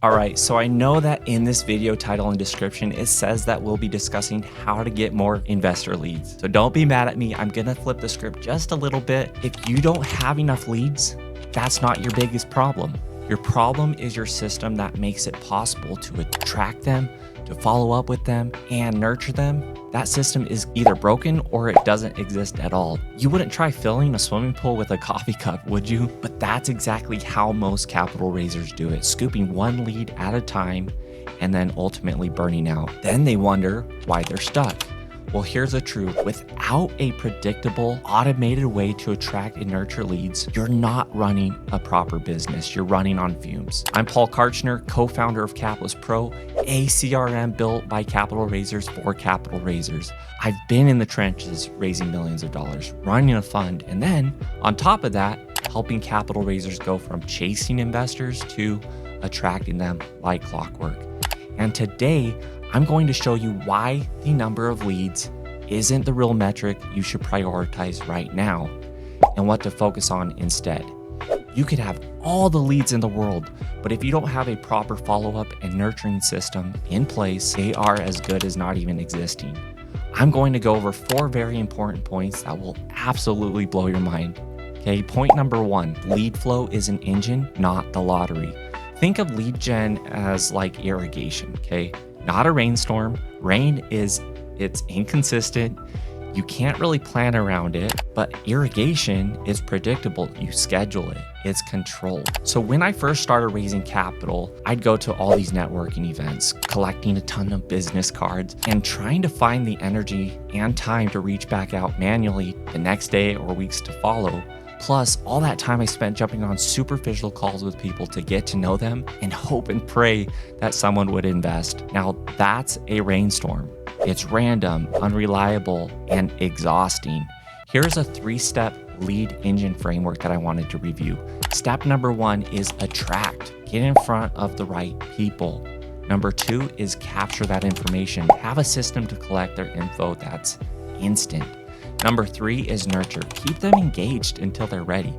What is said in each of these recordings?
All right, so I know that in this video title and description, it says that we'll be discussing how to get more investor leads. So don't be mad at me. I'm gonna flip the script just a little bit. If you don't have enough leads, that's not your biggest problem. Your problem is your system that makes it possible to attract them, to follow up with them, and nurture them. That system is either broken or it doesn't exist at all. You wouldn't try filling a swimming pool with a coffee cup, would you? But that's exactly how most capital raisers do it, scooping one lead at a time and then ultimately burning out. Then they wonder why they're stuck. Well, here's the truth. Without a predictable, automated way to attract and nurture leads, you're not running a proper business. You're running on fumes. I'm Paul Karchner, co-founder of Capitallyst Pro, a CRM built by capital raisers for capital raisers. I've been in the trenches raising millions of dollars, running a fund, and then on top of that, helping capital raisers go from chasing investors to attracting them like clockwork. And today, I'm going to show you why the number of leads isn't the real metric you should prioritize right now and what to focus on instead. You could have all the leads in the world, but if you don't have a proper follow-up and nurturing system in place, they are as good as not even existing. I'm going to go over 4 very important points that will absolutely blow your mind. Okay, point number 1, lead flow is an engine, not the lottery. Think of lead gen as like irrigation, okay? Not a rainstorm. Rain it's inconsistent. You can't really plan around it, but irrigation is predictable. You schedule it. It's controlled. So when I first started raising capital, I'd go to all these networking events, collecting a ton of business cards and trying to find the energy and time to reach back out manually the next day or weeks to follow. Plus, all that time I spent jumping on superficial calls with people to get to know them and hope and pray that someone would invest. Now, that's a rainstorm. It's random, unreliable, and exhausting. Here's a 3-step lead engine framework that I wanted to review. Step number 1 is attract. Get in front of the right people. Number 2 is capture that information. Have a system to collect their info that's instant. Number 3 is nurture. Keep them engaged until they're ready.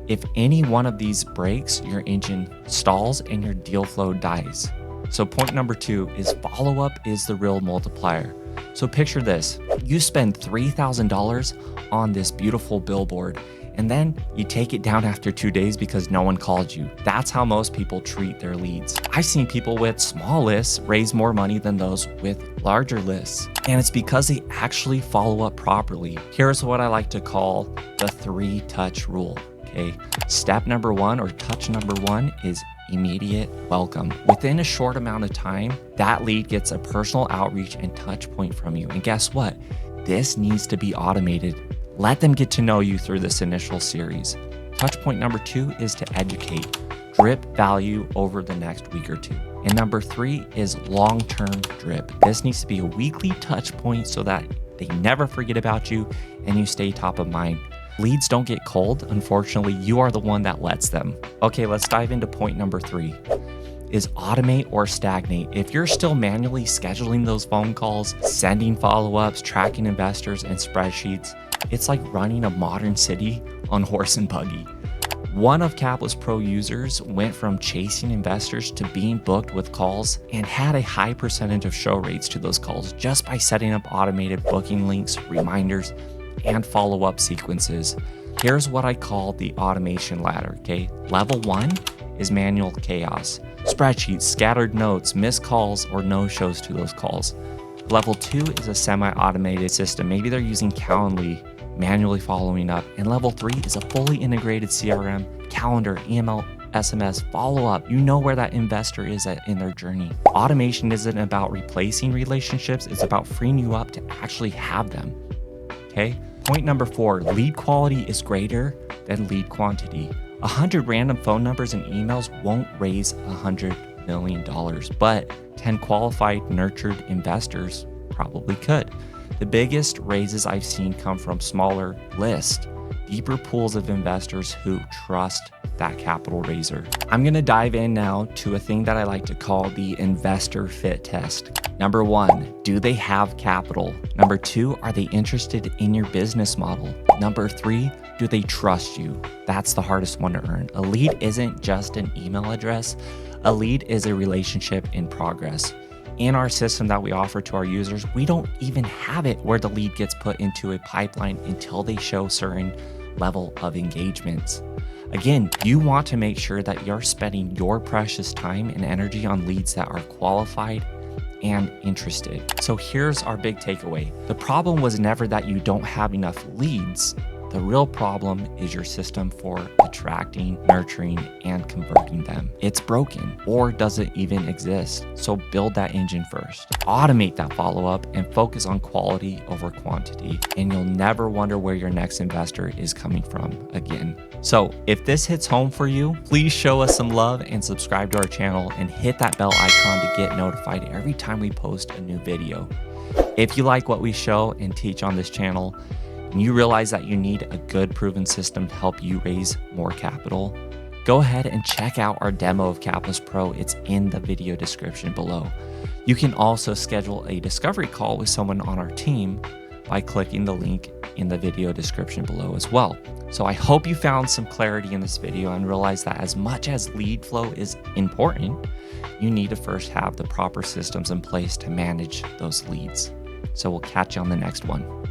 If any one of these breaks, your engine stalls and your deal flow dies. So point number 2 is follow-up is the real multiplier. So picture this, you spend $3,000 on this beautiful billboard and then you take it down after 2 days because no one called you. That's how most people treat their leads. I've seen people with small lists raise more money than those with larger lists. And it's because they actually follow up properly. Here's what I like to call the 3-touch rule, okay? Step number 1 or touch number 1 is immediate welcome. Within a short amount of time, that lead gets a personal outreach and touch point from you. And guess what? This needs to be automated. Let them get to know you through this initial series. Touch point number 2 is to educate. Drip value over the next week or 2. And number 3 is long-term drip. This needs to be a weekly touch point so that they never forget about you and you stay top of mind. Leads don't get cold. Unfortunately, you are the one that lets them. Okay, let's dive into point number 3. Is automate or stagnate. If you're still manually scheduling those phone calls, sending follow-ups, tracking investors and spreadsheets, it's like running a modern city on horse and buggy. One of Capitallyst Pro users went from chasing investors to being booked with calls and had a high percentage of show rates to those calls just by setting up automated booking links, reminders, and follow-up sequences. Here's what I call the automation ladder, okay? Level 1 is manual chaos. Spreadsheets, scattered notes, missed calls, or no-shows to those calls. Level 2 is a semi-automated system. Maybe they're using Calendly, manually following up. And level 3 is a fully integrated CRM, calendar, email, SMS, follow-up. You know where that investor is in their journey. Automation isn't about replacing relationships. It's about freeing you up to actually have them, okay? Point number 4, lead quality is greater than lead quantity. 100 random phone numbers and emails won't raise $100 million, but 10 qualified, nurtured investors probably could. The biggest raises I've seen come from smaller lists, deeper pools of investors who trust that capital raiser. I'm gonna dive in now to a thing that I like to call the investor fit test. Number 1, do they have capital? Number 2, are they interested in your business model? Number 3, do they trust you? That's the hardest one to earn. A lead isn't just an email address. A lead is a relationship in progress. In our system that we offer to our users, we don't even have it where the lead gets put into a pipeline until they show certain level of engagements. Again, you want to make sure that you're spending your precious time and energy on leads that are qualified and interested. So here's our big takeaway. The problem was never that you don't have enough leads. The real problem is your system for attracting, nurturing, and converting them. It's broken or doesn't even exist. So build that engine first. Automate that follow-up and focus on quality over quantity. And you'll never wonder where your next investor is coming from again. So if this hits home for you, please show us some love and subscribe to our channel and hit that bell icon to get notified every time we post a new video. If you like what we show and teach on this channel, and you realize that you need a good proven system to help you raise more capital, go ahead and check out our demo of Capitallyst Pro. It's in the video description below. You can also schedule a discovery call with someone on our team by clicking the link in the video description below as well. So I hope you found some clarity in this video and realize that as much as lead flow is important, you need to first have the proper systems in place to manage those leads. So we'll catch you on the next one.